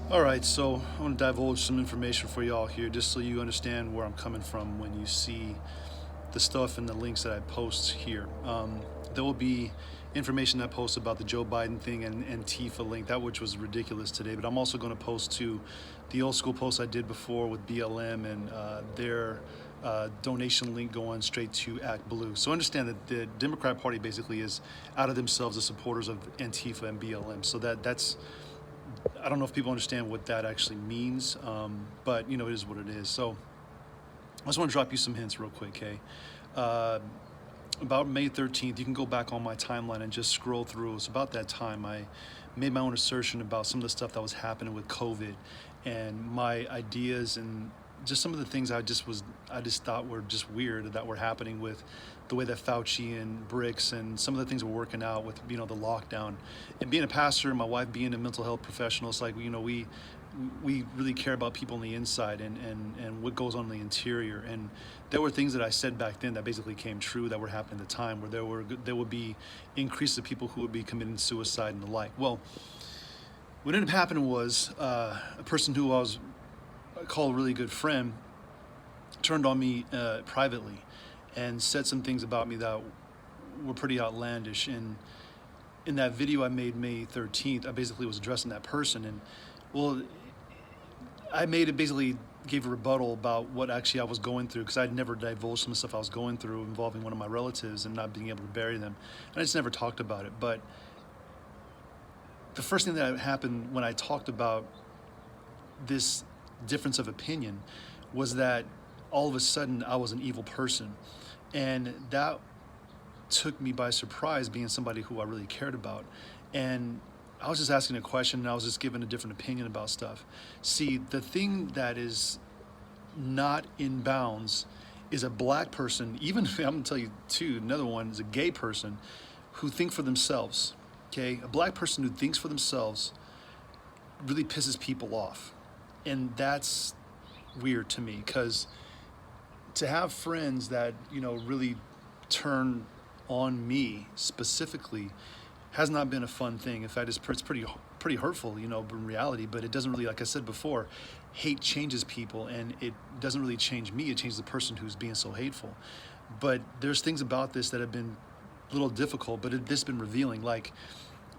All right, so I want to divulge some information for y'all here, just so you understand where I'm coming from when you see the stuff and the links that I post here. There will be information I post about the Joe Biden thing and Antifa link, that which was ridiculous today. But I'm also going to post to the old school post I did before with BLM and their donation link going straight to Act Blue. So understand that the Democrat Party basically is out of themselves as supporters of Antifa and BLM. So that's I don't know if people understand what that actually means, but it is what it is. So I just want to drop you some hints real quick, okay? Uh, about May 13th, you can go back on my timeline and just scroll through. It's about that time I made my own assertion about some of the stuff that was happening with COVID and my ideas and just some of the things I just thought were just weird that were happening with the way that Fauci and Bricks and some of the things were working out with the lockdown. And being a pastor, my wife being a mental health professional, it's like we really care about people on the inside and what goes on in the interior. And there were things that I said back then that basically came true that were happening at the time, where there would be increases of people who would be committing suicide and the like. Well, what ended up happening was a person who I call a really good friend turned on me privately and said some things about me that were pretty outlandish. And in that video I made May 13th, I basically was addressing that person. And well, I made it basically gave a rebuttal about what actually I was going through, because I'd never divulged some of the stuff I was going through involving one of my relatives and not being able to bury them. And I just never talked about it. But the first thing that happened when I talked about this difference of opinion was that all of a sudden I was an evil person. And that took me by surprise, being somebody who I really cared about. And I was just asking a question and I was just giving a different opinion about stuff. See, the thing that is not in bounds is a black person, even I'm gonna tell you too, another one is a gay person who think for themselves, okay? A black person who thinks for themselves really pisses people off. And that's weird to me, because to have friends that, really turn on me specifically has not been a fun thing. In fact, it's pretty hurtful, in reality. But it doesn't really, like I said before, hate changes people, and it doesn't really change me. It changes the person who's being so hateful. But there's things about this that have been a little difficult, but this has been revealing. Like,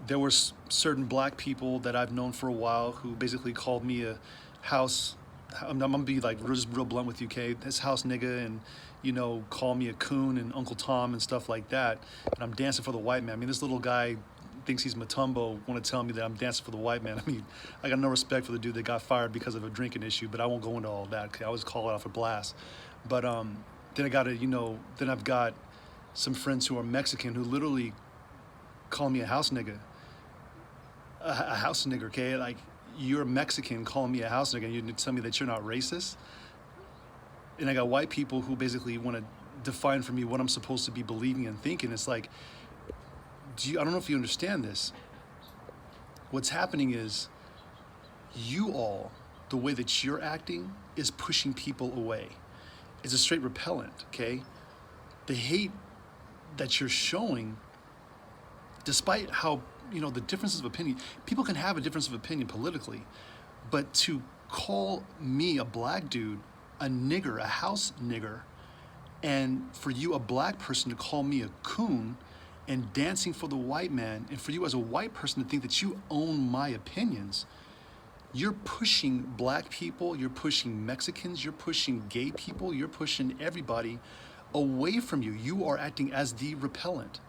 there were certain black people that I've known for a while who basically called me a house. I'm gonna be like just real blunt with you, okay? This house nigga, and call me a coon and Uncle Tom and stuff like that. And I'm dancing for the white man. I mean, this little guy thinks he's Matumbo, want to tell me that I'm dancing for the white man. I mean, I got no respect for the dude that got fired because of a drinking issue, but I won't go into all that, okay? I always call it off a blast. But then I've got some friends who are Mexican who literally call me a house nigga. A house nigger, okay? Like, you're Mexican calling me a house nigga and you tell me that you're not racist? And I got white people who basically want to define for me what I'm supposed to be believing and thinking. It's like, I don't know if you understand this. What's happening is you all, the way that you're acting is pushing people away. It's a straight repellent, okay? The hate that you're showing, despite how, the differences of opinion, people can have a difference of opinion politically, but to call me, a black dude, a nigger, a house nigger, and for you, a black person, to call me a coon and dancing for the white man, and for you as a white person to think that you own my opinions, you're pushing black people, you're pushing Mexicans, you're pushing gay people, you're pushing everybody away from you. You are acting as the repellent.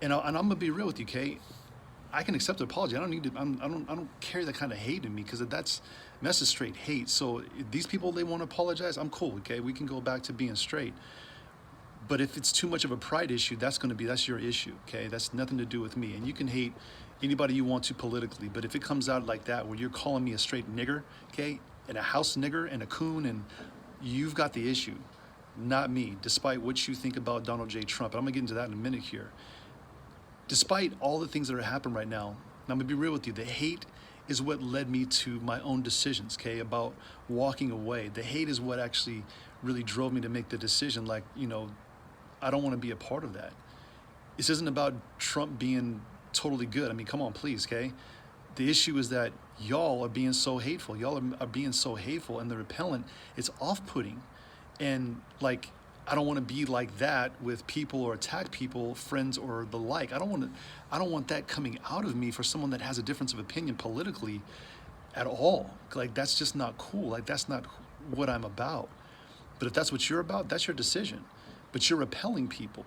And I'm gonna be real with you, Kay. I can accept an apology. I don't need to. I don't carry that kind of hate in me, because that's straight hate. So if these people, they want to apologize, I'm cool. Okay, we can go back to being straight. But if it's too much of a pride issue, that's your issue. Okay, that's nothing to do with me. And you can hate anybody you want to politically, but if it comes out like that, where you're calling me a straight nigger, okay, and a house nigger and a coon, and you've got the issue, not me. Despite what you think about Donald J. Trump, and I'm gonna get into that in a minute here. Despite all the things that are happening right now, I'm gonna be real with you, the hate is what led me to my own decisions, okay, about walking away. The hate is what actually really drove me to make the decision, like, I don't wanna be a part of that. This isn't about Trump being totally good. I mean, come on, please, okay? The issue is that y'all are being so hateful. Y'all are being so hateful, and the repellent, it's off-putting. And like, I don't want to be like that with people or attack people, friends or the like. I don't want that coming out of me for someone that has a difference of opinion politically at all. Like, that's just not cool. Like, that's not what I'm about. But if that's what you're about, that's your decision. But you're repelling people.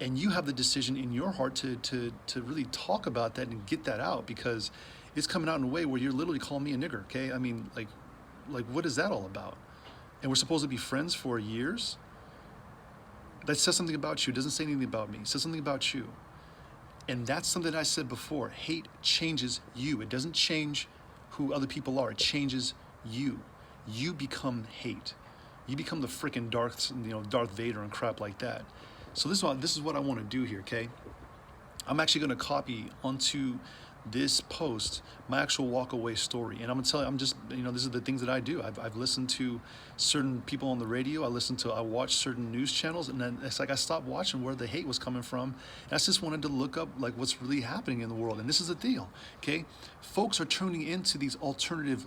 And you have the decision in your heart to really talk about that and get that out, because it's coming out in a way where you're literally calling me a nigger, okay? I mean, like what is that all about? And we're supposed to be friends for years? That says something about you. It doesn't say anything about me. It says something about you. And that's something that I said before. Hate changes you. It doesn't change who other people are. It changes you. You become hate. You become the freaking Darth Vader and crap like that. So this is what I want to do here, okay? I'm actually going to copy onto this post my actual walk-away story, and I'm gonna tell you, these are the things that I do. I've listened to certain people on the radio. I watch certain news channels, and then it's like I stopped watching where the hate was coming from, and I just wanted to look up like what's really happening in the world. And this is the deal, okay? Folks are tuning into these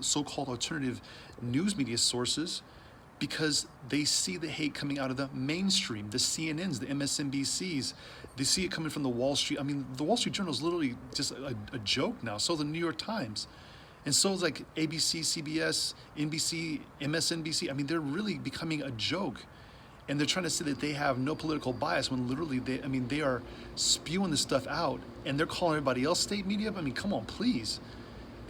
so-called alternative news media sources because they see the hate coming out of the mainstream, the CNNs, the MSNBCs. They see it coming from the Wall Street. I mean, the Wall Street Journal is literally just a joke now. So the New York Times. And so it's like ABC, CBS, NBC, MSNBC. I mean, they're really becoming a joke. And they're trying to say that they have no political bias when literally they are spewing this stuff out, and they're calling everybody else state media. I mean, come on, please.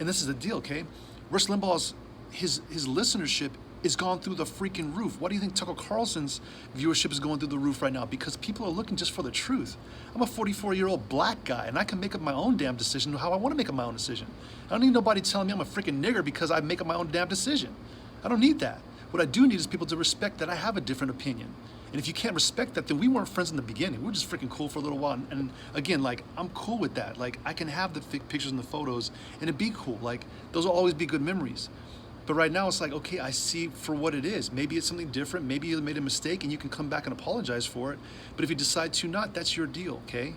And this is the deal, okay? Rush Limbaugh's, his listenership is gone through the freaking roof. Why do you think Tucker Carlson's viewership is going through the roof right now? Because people are looking just for the truth. I'm a 44-year-old black guy, and I can make up my own damn decision how I want to make up my own decision. I don't need nobody telling me I'm a freaking nigger because I make up my own damn decision. I don't need that. What I do need is people to respect that I have a different opinion. And if you can't respect that, then we weren't friends in the beginning. We were just freaking cool for a little while. And again, like, I'm cool with that. Like, I can have the pictures and the photos, and it'd be cool. Like, those will always be good memories. But right now it's like, okay, I see for what it is. Maybe it's something different. Maybe you made a mistake and you can come back and apologize for it. But if you decide to not, that's your deal, okay?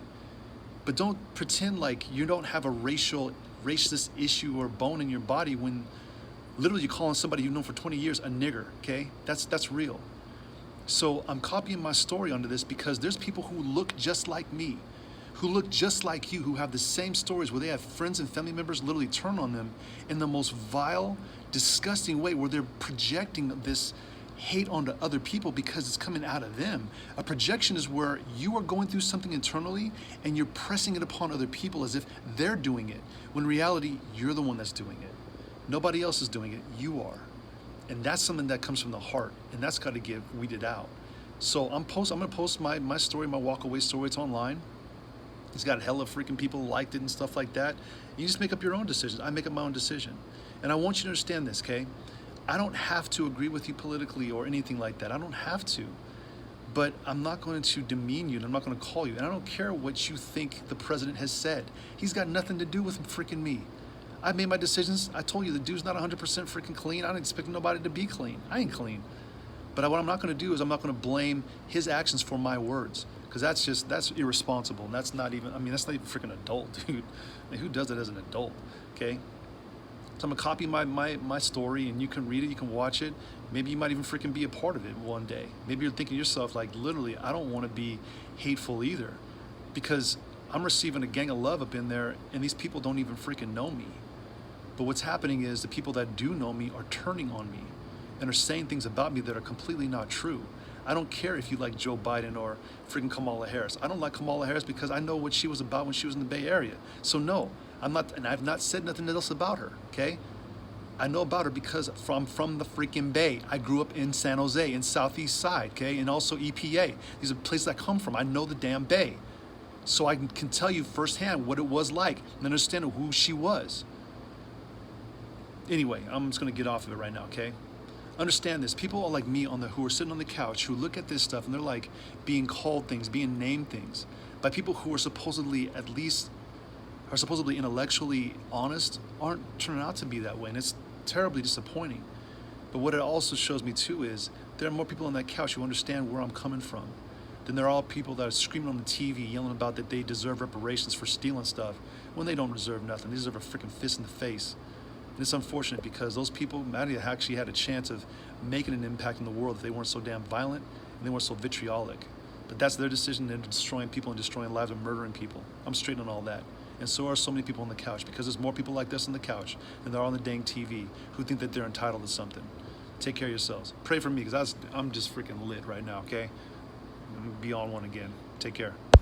But don't pretend like you don't have a racist issue or bone in your body when literally you're calling somebody you've known for 20 years a nigger, okay? That's real. So I'm copying my story onto this because there's people who look just like me, who look just like you, who have the same stories where they have friends and family members literally turn on them in the most vile, disgusting way, where they're projecting this hate onto other people because it's coming out of them. A projection is where you are going through something internally and you're pressing it upon other people as if they're doing it, when in reality, you're the one that's doing it. Nobody else is doing it, you are. And that's something that comes from the heart, and that's got to get weeded out. So I'm gonna post my story, my walk-away story. It's online. It's got hella freaking people liked it and stuff like that. You just make up your own decisions. I make up my own decision. And I want you to understand this, okay? I don't have to agree with you politically or anything like that. I don't have to. But I'm not going to demean you, and I'm not going to call you. And I don't care what you think the president has said. He's got nothing to do with freaking me. I made my decisions. I told you the dude's not 100% freaking clean. I don't expect nobody to be clean. I ain't clean. But what I'm not going to do is I'm not going to blame his actions for my words. Because that's irresponsible. And that's not even freaking adult, dude. I mean, who does that as an adult, okay? So I'm gonna copy my story, and you can read it, you can watch it. Maybe you might even freaking be a part of it one day. Maybe you're thinking to yourself, like, literally, I don't want to be hateful either, because I'm receiving a gang of love up in there, and these people don't even freaking know me. But what's happening is the people that do know me are turning on me and are saying things about me that are completely not true. I don't care if you like Joe Biden or freaking Kamala Harris. I don't like Kamala Harris because I know what she was about when she was in the Bay Area. So no, I'm not, and I've not said nothing else about her, okay? I know about her because I'm from the freaking Bay. I grew up in San Jose, in Southeast Side, okay? And also EPA. These are places I come from. I know the damn Bay. So I can tell you firsthand what it was like and understand who she was. Anyway, I'm just gonna get off of it right now, okay? Understand this. People are like me who are sitting on the couch, who look at this stuff and they're like being called things, being named things by people who are supposedly intellectually honest, aren't turning out to be that way, and it's terribly disappointing. But what it also shows me too is there are more people on that couch who understand where I'm coming from. then there are all people that are screaming on the TV, yelling about that they deserve reparations for stealing stuff when they don't deserve nothing. They deserve a freaking fist in the face. And it's unfortunate because those people actually had a chance of making an impact in the world if they weren't so damn violent and they weren't so vitriolic. But that's their decision. They're destroying people and destroying lives and murdering people. I'm straight on all that. And so are so many people on the couch, because there's more people like this on the couch than there are on the dang TV who think that they're entitled to something. Take care of yourselves. Pray for me, because I'm just freaking lit right now, okay? I'm gonna be on one again. Take care.